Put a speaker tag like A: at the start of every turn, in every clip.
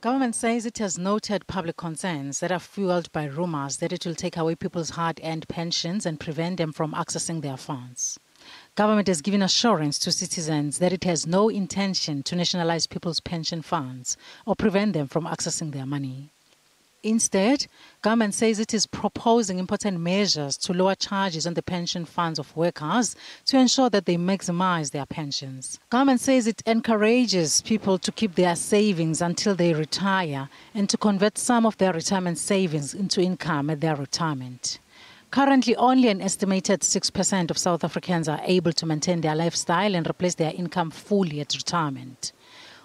A: Government says it has noted public concerns that are fueled by rumors that it will take away people's hard-earned pensions and prevent them from accessing their funds. Government has given assurance to citizens that it has no intention to nationalize people's pension funds or prevent them from accessing their money. Instead, government says it is proposing important measures to lower charges on the pension funds of workers to ensure that they maximize their pensions. Government says it encourages people to keep their savings until they retire and to convert some of their retirement savings into income at their retirement. Currently, only an estimated 6% of South Africans are able to maintain their lifestyle and replace their income fully at retirement.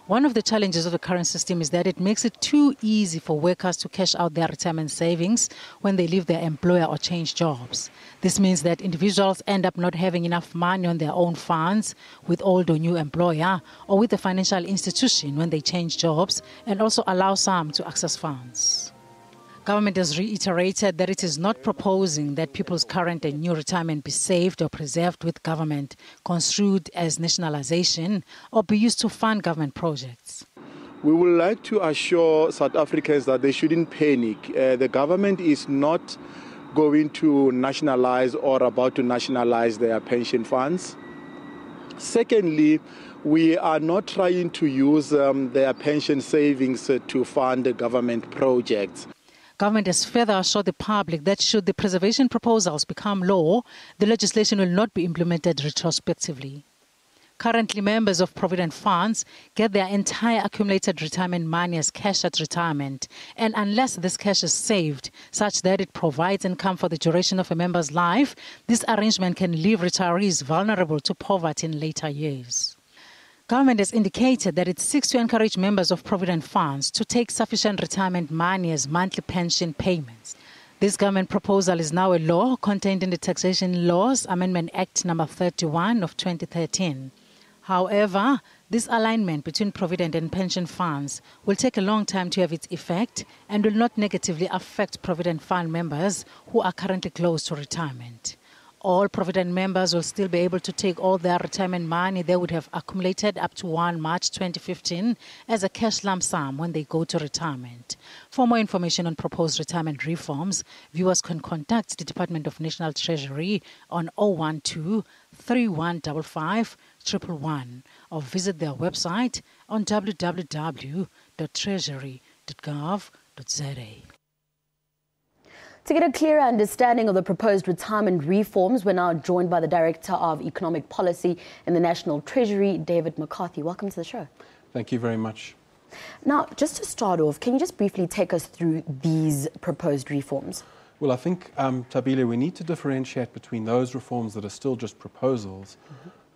A: One of the challenges of the current system is that it makes it too easy for workers to cash out their retirement savings when they leave their employer or change jobs. This means that individuals end up not having enough money on their own funds with old or new employer or with the financial institution when they change jobs, and also allow some to access funds. Government has reiterated that it is not proposing that people's current and new retirement be saved or preserved with government, construed as nationalization, or be used to fund government projects.
B: We would like to assure South Africans that they shouldn't panic. The government is not going to nationalize or about to nationalize their pension funds. Secondly, we are not trying to use their pension savings to fund government projects.
A: Government has further assured the public that should the preservation proposals become law, the legislation will not be implemented retrospectively. Currently, members of provident funds get their entire accumulated retirement money as cash at retirement, and unless this cash is saved such that it provides income for the duration of a member's life, this arrangement can leave retirees vulnerable to poverty in later years. Government has indicated that it seeks to encourage members of provident funds to take sufficient retirement money as monthly pension payments. This government proposal is now a law contained in the Taxation Laws Amendment Act No. 31 of 2013. However, this alignment between provident and pension funds will take a long time to have its effect and will not negatively affect provident fund members who are currently close to retirement. All provident members will still be able to take all their retirement money they would have accumulated up to 1 March 2015 as a cash lump sum when they go to retirement. For more information on proposed retirement reforms, viewers can contact the Department of National Treasury on 012 3155 111 or visit their website on www.treasury.gov.za.
C: To get a clearer understanding of the proposed retirement reforms, we're now joined by the Director of Economic Policy in the National Treasury, David McCarthy. Welcome to the show.
D: Thank you very much.
C: Now, just to start off, can you just briefly take us through these proposed reforms?
D: Well, I think, Tabile, we need to differentiate between those reforms that are still just proposals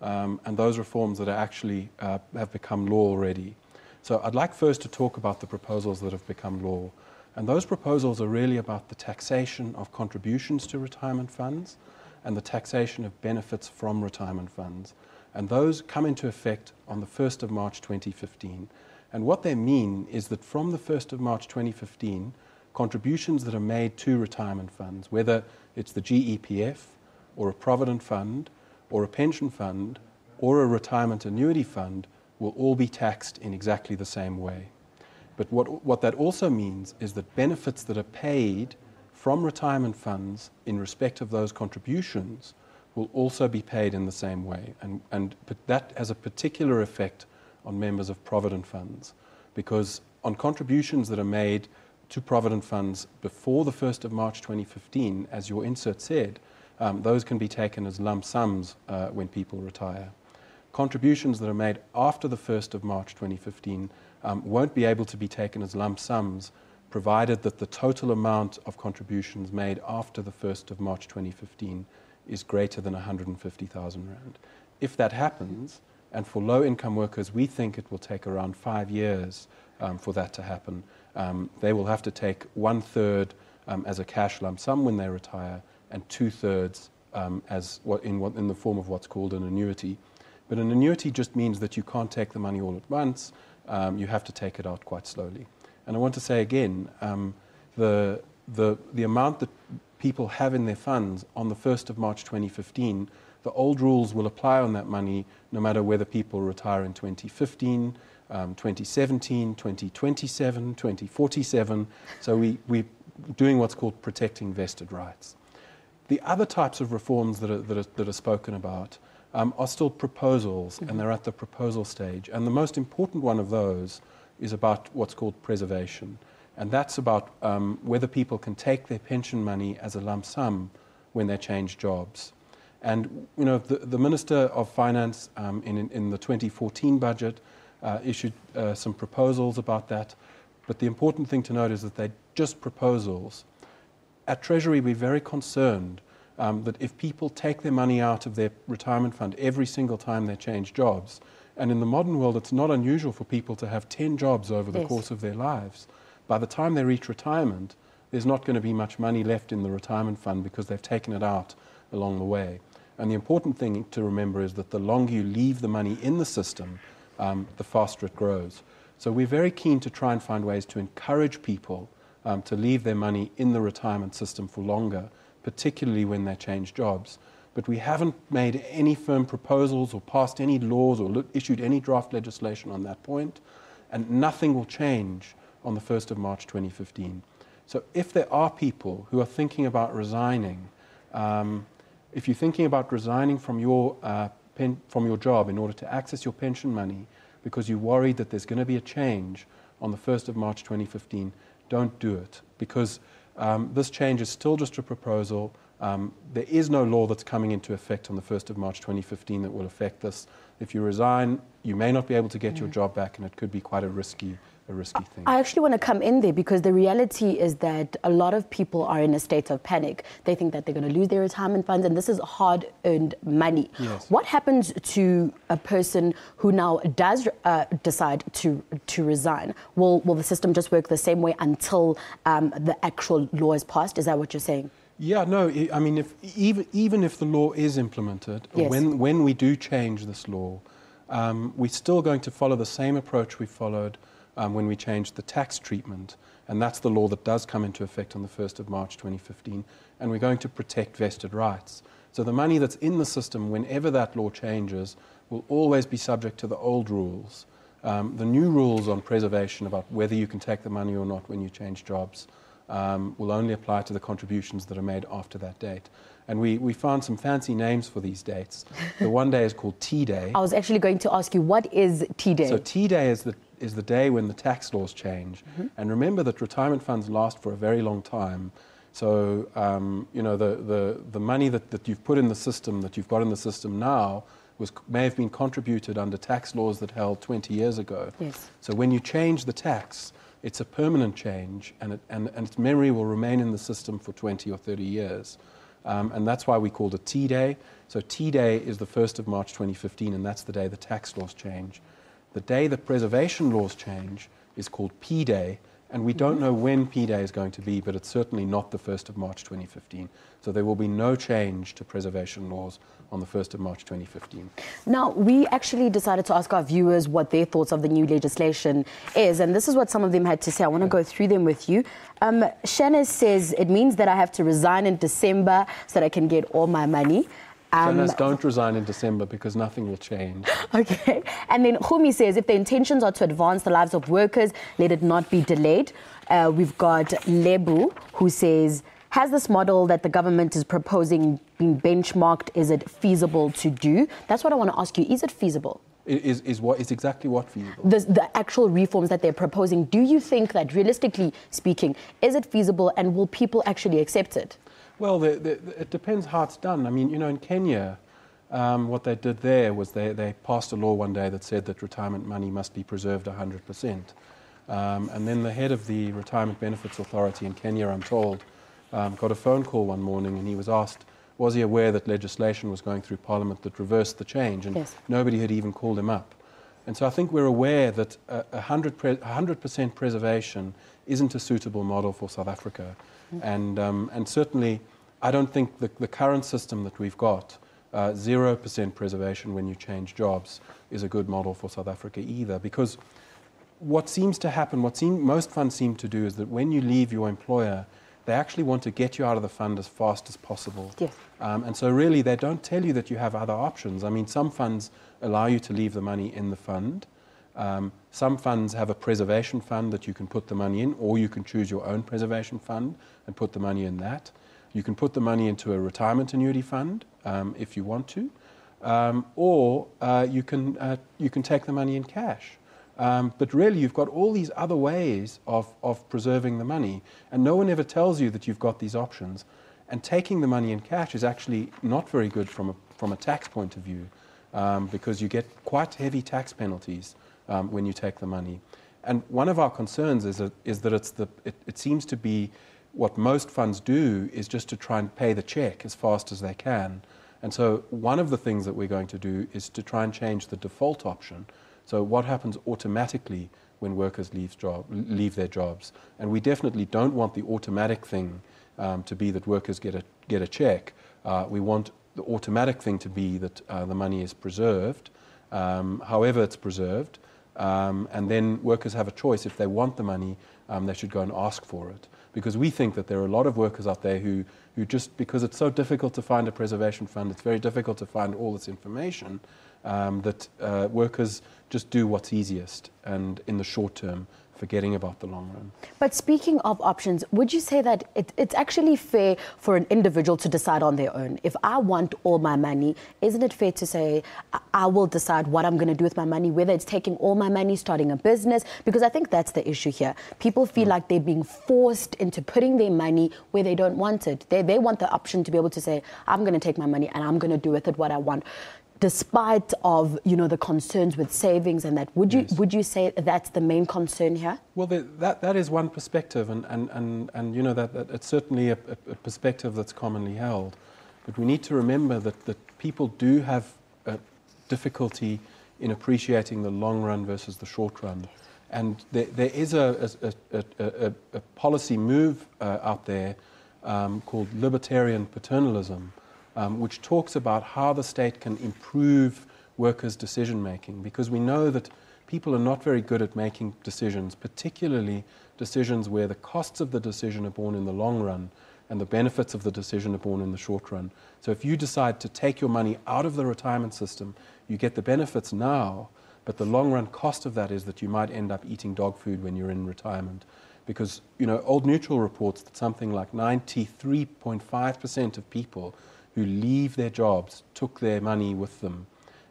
D: and those reforms that are actually have become law already. So I'd like first to talk about the proposals that have become law. And those proposals are really about the taxation of contributions to retirement funds and the taxation of benefits from retirement funds. And those come into effect on the 1st of March 2015. And what they mean is that from the 1st of March 2015, contributions that are made to retirement funds, whether it's the GEPF or a provident fund or a pension fund or a retirement annuity fund, will all be taxed in exactly the same way. But what that also means is that benefits that are paid from retirement funds in respect of those contributions will also be paid in the same way. And that has a particular effect on members of provident funds, because on contributions that are made to provident funds before the 1st of March 2015, as your insert said, those can be taken as lump sums when people retire. Contributions that are made after the 1st of March 2015 won't be able to be taken as lump sums, provided that the total amount of contributions made after the 1st of March 2015 is greater than 150,000 Rand. If that happens, and for low-income workers, we think it will take around 5 years for that to happen, they will have to take 1/3 as a cash lump sum when they retire, and 2/3 in the form of what's called an annuity. But an annuity just means that you can't take the money all at once. You have to take it out quite slowly. And I want to say again, the amount that people have in their funds on the 1st of March 2015, the old rules will apply on that money no matter whether people retire in 2015, 2017, 2027, 2047. So we're doing what's called protecting vested rights. The other types of reforms that are spoken about are still proposals, and they're at the proposal stage. And the most important one of those is about what's called preservation. And that's about whether people can take their pension money as a lump sum when they change jobs. And you know, the Minister of Finance in the 2014 budget issued some proposals about that. But the important thing to note is that they're just proposals. At Treasury, we're very concerned that if people take their money out of their retirement fund every single time they change jobs, and in the modern world, it's not unusual for people to have 10 jobs over the course of their lives. By the time they reach retirement, there's not going to be much money left in the retirement fund because they've taken it out along the way. And the important thing to remember is that the longer you leave the money in the system, the faster it grows. So we're very keen to try and find ways to encourage people to leave their money in the retirement system for longer, particularly when they change jobs. But we haven't made any firm proposals or passed any laws or issued any draft legislation on that point, and nothing will change on the 1st of March 2015. So if there are people who are thinking about resigning, if you're thinking about resigning from your job in order to access your pension money because you're worried that there's going to be a change on the 1st of March 2015, don't do it, because this change is still just a proposal. There is no law that's coming into effect on the 1st of March 2015 that will affect this. If you resign, you may not be able to get your job back, and it could be quite a risky thing.
C: I actually want to come in there because the reality is that a lot of people are in a state of panic. They think that they're going to lose their retirement funds, and this is hard-earned money.
D: Yes.
C: What happens to a person who now does decide to resign? Will the system just work the same way until the actual law is passed? Is that what you're saying?
D: Yeah, no, I mean, even if the law is implemented, when we do change this law, we're still going to follow the same approach we followed when we changed the tax treatment, and that's the law that does come into effect on the 1st of March 2015, and we're going to protect vested rights. So the money that's in the system, whenever that law changes, will always be subject to the old rules. The new rules on preservation about whether you can take the money or not when you change jobs will only apply to the contributions that are made after that date. And we found some fancy names for these dates. The one day is called T-Day.
C: I was actually going to ask you, what is T-Day?
D: So T-Day is the day when the tax laws change. And remember that retirement funds last for a very long time. So, you know, the money that you've put in the system, that you've got in the system now, may have been contributed under tax laws that held 20 years ago.
C: Yes.
D: So when you change the tax, it's a permanent change, and its memory will remain in the system for 20 or 30 years. And that's why we called it T-Day. So T-Day is the 1st of March 2015, and that's the day the tax laws change. The day that preservation laws change is called P-Day, and we don't know when P-Day is going to be, but it's certainly not the 1st of March 2015. So there will be no change to preservation laws on the 1st of March 2015.
C: Now, we actually decided to ask our viewers what their thoughts of the new legislation is, and this is what some of them had to say. I want to go through them with you. Shanna says, it means that I have to resign in December so that I can get all my money.
D: Shanas, don't resign in December because nothing will change.
C: Okay. And then Humi says, if the intentions are to advance the lives of workers, let it not be delayed. We've got Lebu, who says, has this model that the government is proposing been benchmarked? Is it feasible to do? That's what I want to ask you. Is it feasible?
D: Is exactly what feasible?
C: The actual reforms that they're proposing, do you think that, realistically speaking, is it feasible, and will people actually accept it?
D: Well, it depends how it's done. I mean, you know, in Kenya, what they did there was they passed a law one day that said that retirement money must be preserved 100%. And then the head of the Retirement Benefits Authority in Kenya, I'm told, got a phone call one morning, and he was asked, was he aware that legislation was going through Parliament that reversed the change? And nobody had even called him up. And so I think we're aware that 100% preservation isn't a suitable model for South Africa. And certainly, I don't think the current system that we've got, 0% preservation when you change jobs, is a good model for South Africa either. Because what seems to happen, most funds seem to do, is that when you leave your employer, they actually want to get you out of the fund as fast as possible.
C: Yes.
D: And so really, they don't tell you that you have other options. I mean, some funds allow you to leave the money in the fund. Some funds have a preservation fund that you can put the money in, or you can choose your own preservation fund and put the money in that. You can put the money into a retirement annuity fund if you want to, or you can take the money in cash. But really, you've got all these other ways of preserving the money, and no one ever tells you that you've got these options. And taking the money in cash is actually not very good from a tax point of view, because you get quite heavy tax penalties when you take the money. And one of our concerns is that it seems to be what most funds do is just to try and pay the check as fast as they can. And so one of the things that we're going to do is to try and change the default option. So what happens automatically when workers leave their jobs? And we definitely don't want the automatic thing to be that workers get a check. We want the automatic thing to be that the money is preserved, however it's preserved, and then workers have a choice. If they want the money, they should go and ask for it. Because we think that there are a lot of workers out there who just, because it's so difficult to find a preservation fund, it's very difficult to find all this information, that workers just do what's easiest and in the short term, forgetting about the long run.
C: But speaking of options, would you say that it's actually fair for an individual to decide on their own? If I want all my money, isn't it fair to say I will decide what I'm going to do with my money, whether it's taking all my money, starting a business? Because I think that's the issue here. People feel like they're being forced into putting their money where they don't want it. They want the option to be able to say, I'm going to take my money and I'm going to do with it what I want. Despite of, the concerns with savings and that, would you say that's the main concern here?
D: Well, that is one perspective, and that it's certainly a perspective that's commonly held. But we need to remember that people do have difficulty in appreciating the long run versus the short run. And there is a policy move out there called libertarian paternalism, which talks about how the state can improve workers' decision-making, because we know that people are not very good at making decisions, particularly decisions where the costs of the decision are borne in the long run and the benefits of the decision are borne in the short run. So if you decide to take your money out of the retirement system, you get the benefits now, but the long-run cost of that is that you might end up eating dog food when you're in retirement. Because, Old Mutual reports that something like 93.5% of people who leave their jobs took their money with them.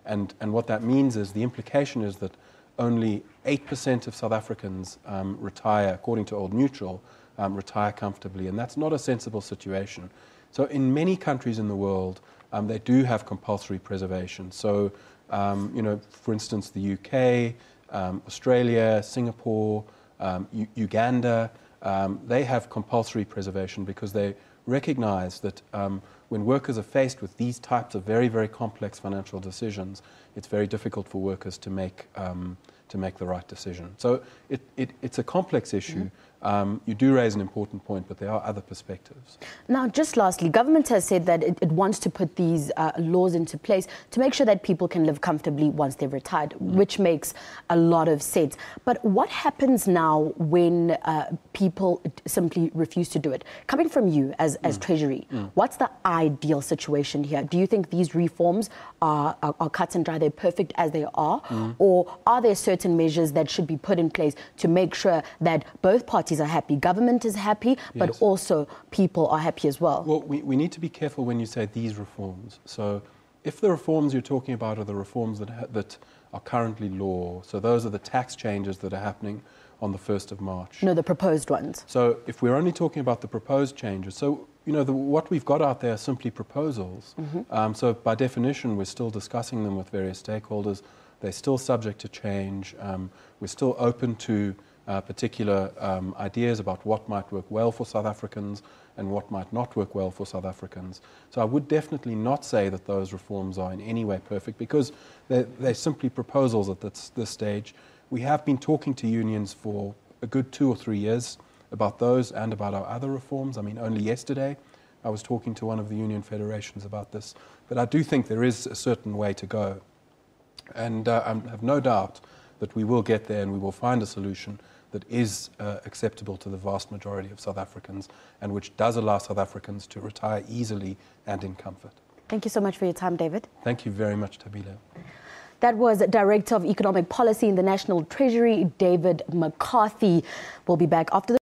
D: And what that means is, the implication is that only 8% of South Africans retire, according to Old Mutual, retire comfortably. And that's not a sensible situation. So in many countries in the world, they do have compulsory preservation. So, for instance, the UK, Australia, Singapore, Uganda, they have compulsory preservation because they recognize that when workers are faced with these types of very, very complex financial decisions, it's very difficult for workers to make the right decision. So it's a complex issue. You do raise an important point, but there are other perspectives.
C: Now, just lastly, government has said that it wants to put these laws into place to make sure that people can live comfortably once they're retired, which makes a lot of sense. But what happens now when people simply refuse to do it? Coming from you as Treasury, what's the ideal situation here? Do you think these reforms are cut and dry, they're perfect as they are? Or are there certain measures that should be put in place to make sure that both parties are happy, government is happy, but also people are happy as well?
D: Well, we need to be careful when you say these reforms. So if the reforms you're talking about are the reforms that are currently law, so those are the tax changes that are happening on the 1st of March.
C: No, the proposed ones.
D: So if we're only talking about the proposed changes, so what we've got out there are simply proposals. So by definition, we're still discussing them with various stakeholders. They're still subject to change. We're still open to particular ideas about what might work well for South Africans and what might not work well for South Africans. So I would definitely not say that those reforms are in any way perfect, because they're simply proposals at this stage. We have been talking to unions for a good 2 or 3 years about those and about our other reforms. I mean, only yesterday I was talking to one of the union federations about this. But I do think there is a certain way to go. And I have no doubt that we will get there and we will find a solution that is acceptable to the vast majority of South Africans and which does allow South Africans to retire easily and in comfort.
C: Thank you so much for your time, David.
D: Thank you very much, Tabile.
C: That was Director of Economic Policy in the National Treasury, David McCarthy. We'll be back after the